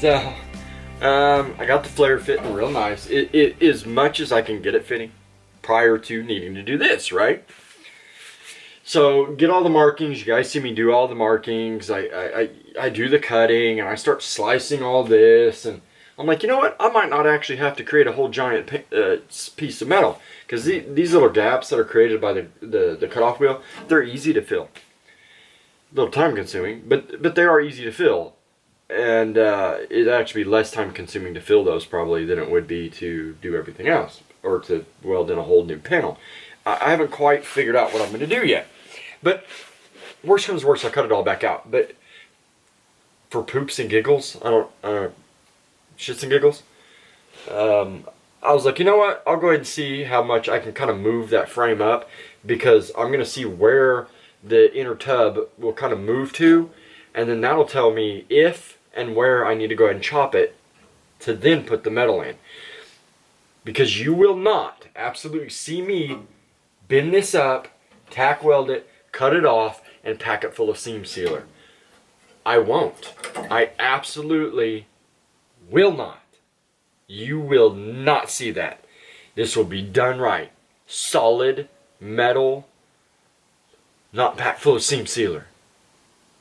So, I got the flare fitting real nice. It as much as I can get it fitting prior to needing to do this, right? So get all the markings. You guys see me do all the markings. I do the cutting and I start slicing all this, and I'm like, you know what? I might not actually have to create a whole giant piece of metal, because these little gaps that are created by the cutoff wheel, they're easy to fill. A little time consuming, but they are easy to fill, and it'd actually be less time consuming to fill those probably than it would be to do everything else, or to weld in a whole new panel. I haven't quite figured out what I'm going to do yet. But worst comes to worst, I'll cut it all back out. But for poops and giggles, shits and giggles, I was like, you know what? I'll go ahead and see how much I can kind of move that frame up, because I'm going to see where the inner tub will kind of move to, and then that'll tell me if and where I need to go ahead and chop it to then put the metal in. Because you will not absolutely see me bend this up, tack weld it, cut it off, and pack it full of seam sealer. I won't. I absolutely will not. You will not see that. This will be done right. Solid metal, not packed full of seam sealer.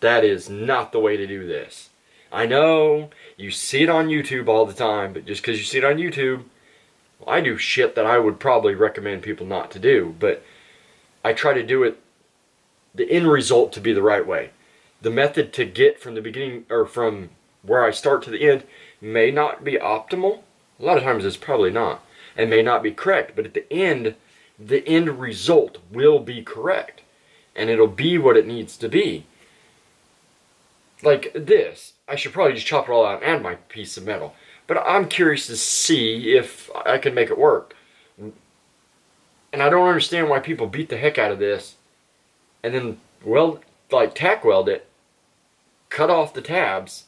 That is not the way to do this. I know you see it on YouTube all the time, but just because you see it on YouTube, well, I do shit that I would probably recommend people not to do, but I try to do it, the end result to be the right way. The method to get from the beginning, or from where I start to the end, may not be optimal. A lot of times it's probably not, and may not be correct, but at the end result will be correct, and it'll be what it needs to be. Like this, I should probably just chop it all out and add my piece of metal, but I'm curious to see if I can make it work. And I don't understand why people beat the heck out of this and then tack weld it, cut off the tabs,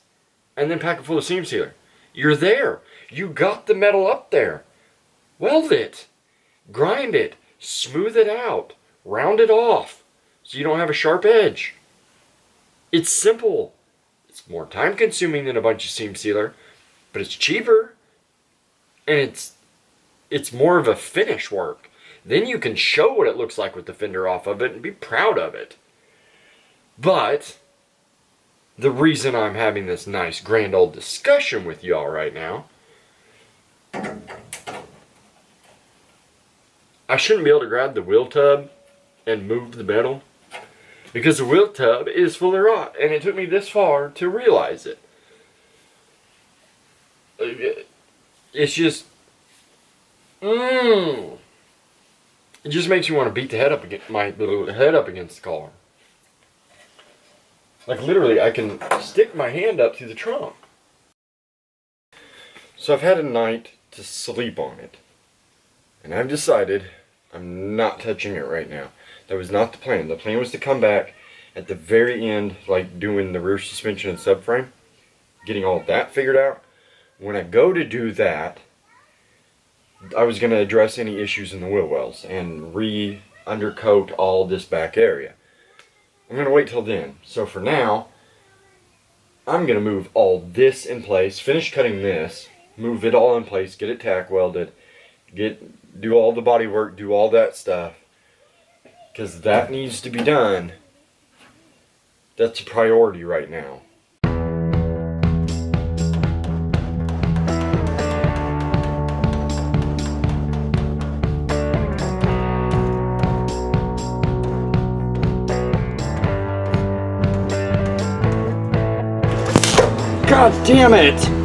and then pack it full of seam sealer. You're there. You got the metal up there. Weld it. Grind it. Smooth it out. Round it off so you don't have a sharp edge. It's simple. It's more time consuming than a bunch of seam sealer, but it's cheaper, and it's more of a finish work. Then you can show what it looks like with the fender off of it and be proud of it. But the reason I'm having this nice grand old discussion with y'all right now, I shouldn't be able to grab the wheel tub and move the metal, because the wheel tub is full of rot, and it took me this far to realize it. It's just, it just makes me want to beat the head up against my little head up against the car. Like literally, I can stick my hand up through the trunk. So I've had a night to sleep on it, and I've decided I'm not touching it right now. That was not the plan. The plan was to come back at the very end, like doing the rear suspension and subframe, getting all that figured out. When I go to do that, I was going to address any issues in the wheel wells and re-undercoat all this back area. I'm going to wait till then. So for now, I'm going to move all this in place, finish cutting this, move it all in place, get it tack welded, do all the body work, do all that stuff, because that needs to be done. That's a priority right now. God damn it!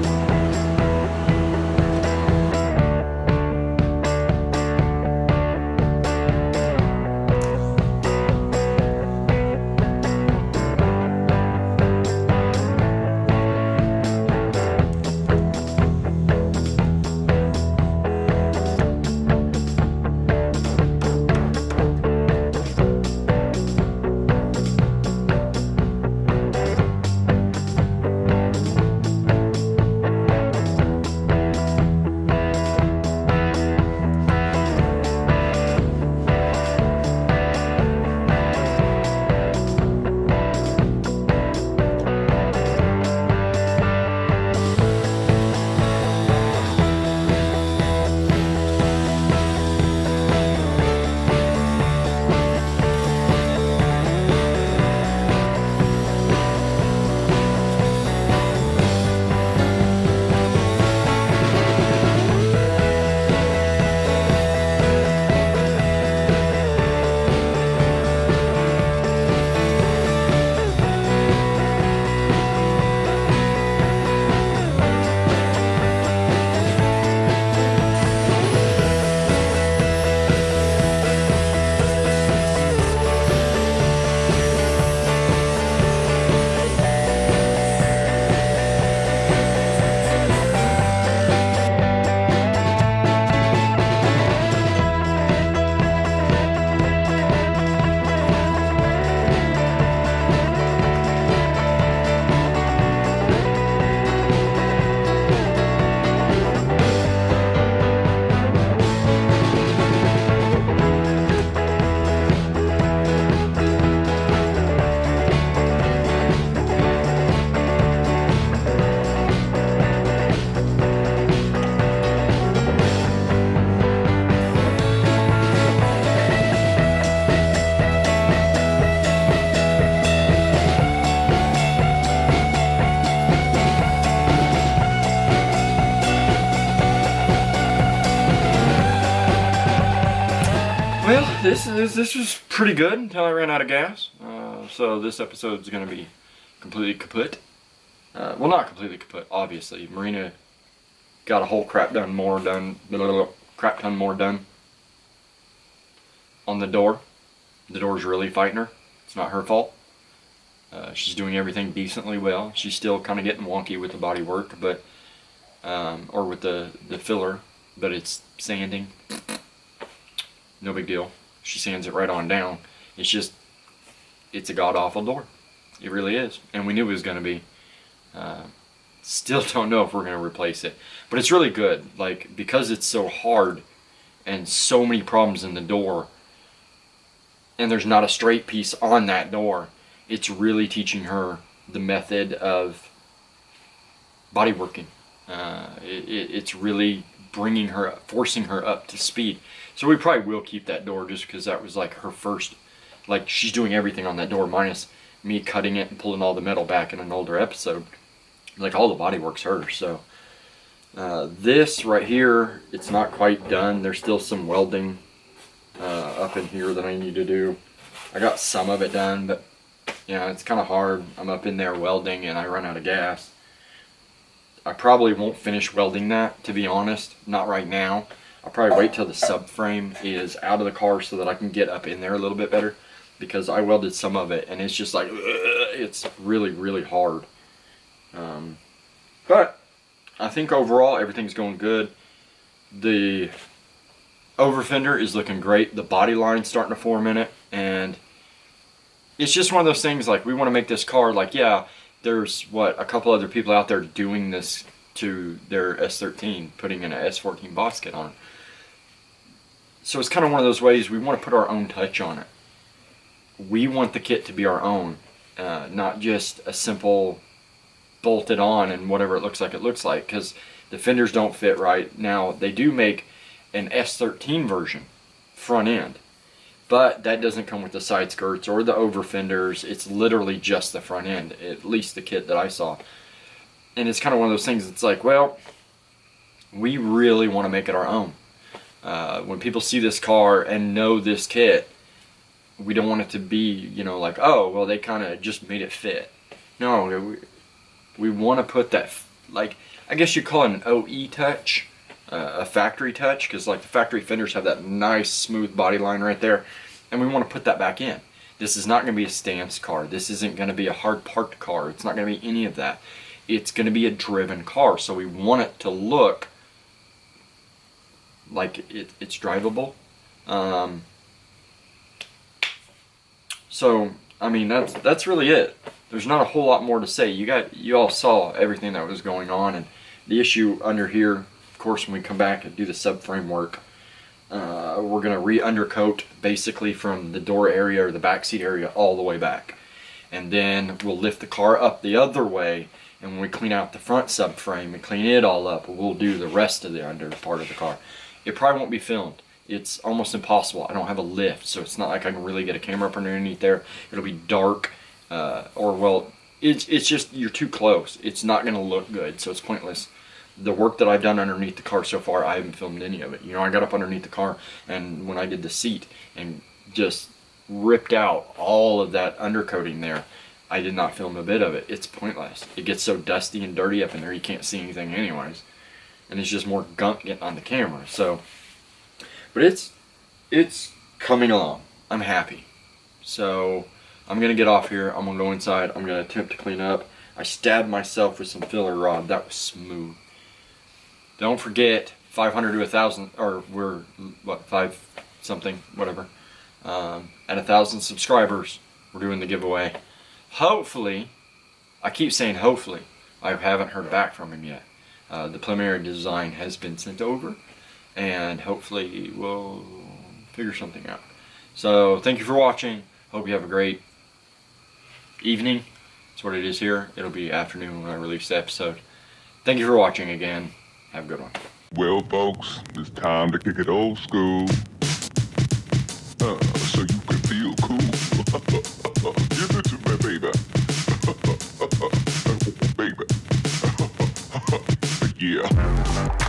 this was pretty good until I ran out of gas. So this episode's gonna be completely kaput. Well, not completely kaput, obviously. Marina got a whole crap ton more done on the door. The door's really fighting her. It's not her fault. She's doing everything decently well. She's still kind of getting wonky with the body work, but or with the filler, but it's sanding. No big deal. She sands it right on down. It's just, it's a god-awful door. It really is. And we knew it was going to be. Still don't know if we're going to replace it. But it's really good. Like, because it's so hard and so many problems in the door, and there's not a straight piece on that door, it's really teaching her the method of body working. It's really bringing her, forcing her up to speed. So we probably will keep that door just because that was like her first, like she's doing everything on that door minus me cutting it and pulling all the metal back in an older episode. Like all the body work's hers. So this right here, it's not quite done. There's still some welding up in here that I need to do. I got some of it done, but yeah, it's kind of hard. I'm up in there welding and I run out of gas. I probably won't finish welding that, to be honest. Not right now. I'll probably wait till the subframe is out of the car so that I can get up in there a little bit better, because I welded some of it and it's just like, it's really, really hard. But I think overall everything's going good. The over fender is looking great. The body line's starting to form in it, and it's just one of those things, like, we want to make this car, like, yeah, there's a couple other people out there doing this to their S13, putting in a S14 boss kit on it. So it's kind of one of those ways we want to put our own touch on it. We want the kit to be our own, not just a simple bolted on and whatever it looks like, because the fenders don't fit right. Now, they do make an S13 version front end, but that doesn't come with the side skirts or the over fenders. It's literally just the front end, at least the kit that I saw. And it's kind of one of those things, it's like, well, we really want to make it our own. When people see this car and know this kit, we don't want it to be, you know, like, oh, well, they kind of just made it fit. No, we want to put that, like, I guess you call it an OE touch, a factory touch, because like the factory fenders have that nice smooth body line right there, and we want to put that back in. This is not going to be a stance car. This isn't going to be a hard parked car. It's not going to be any of that. It's going to be a driven car, so we want it to look like it's drivable. So I mean, that's really it. There's not a whole lot more to say. You all saw everything that was going on, and the issue under here, of course, when we come back and do the subframe work, we're gonna re-undercoat basically from the door area or the back seat area all the way back, and then we'll lift the car up the other way, and when we clean out the front subframe and clean it all up, we'll do the rest of the under part of the car. It probably won't be filmed. It's almost impossible. I don't have a lift, so it's not like I can really get a camera up underneath there. It'll be dark, or well, it's just, you're too close. It's not gonna look good, so it's pointless. The work that I've done underneath the car so far, I haven't filmed any of it. You know, I got up underneath the car, and when I did the seat and just ripped out all of that undercoating there, I did not film a bit of it. It's pointless. It gets so dusty and dirty up in there, you can't see anything anyways. And it's just more gunk getting on the camera. So, but it's coming along. I'm happy. So I'm gonna get off here. I'm gonna go inside. I'm gonna attempt to clean up. I stabbed myself with some filler rod. That was smooth. Don't forget, 500 to 1,000, or we're what, 5 something, whatever. At 1,000 subscribers, we're doing the giveaway. Hopefully, I keep saying hopefully, I haven't heard back from him yet. The preliminary design has been sent over, and hopefully we'll figure something out. So thank you for watching. Hope you have a great evening. That's what it is here. It'll be afternoon when I release the episode. Thank you for watching again. Have a good one. Well, folks, it's time to kick it old school. So you can feel cool. Give it to me, baby. Baby. Yeah.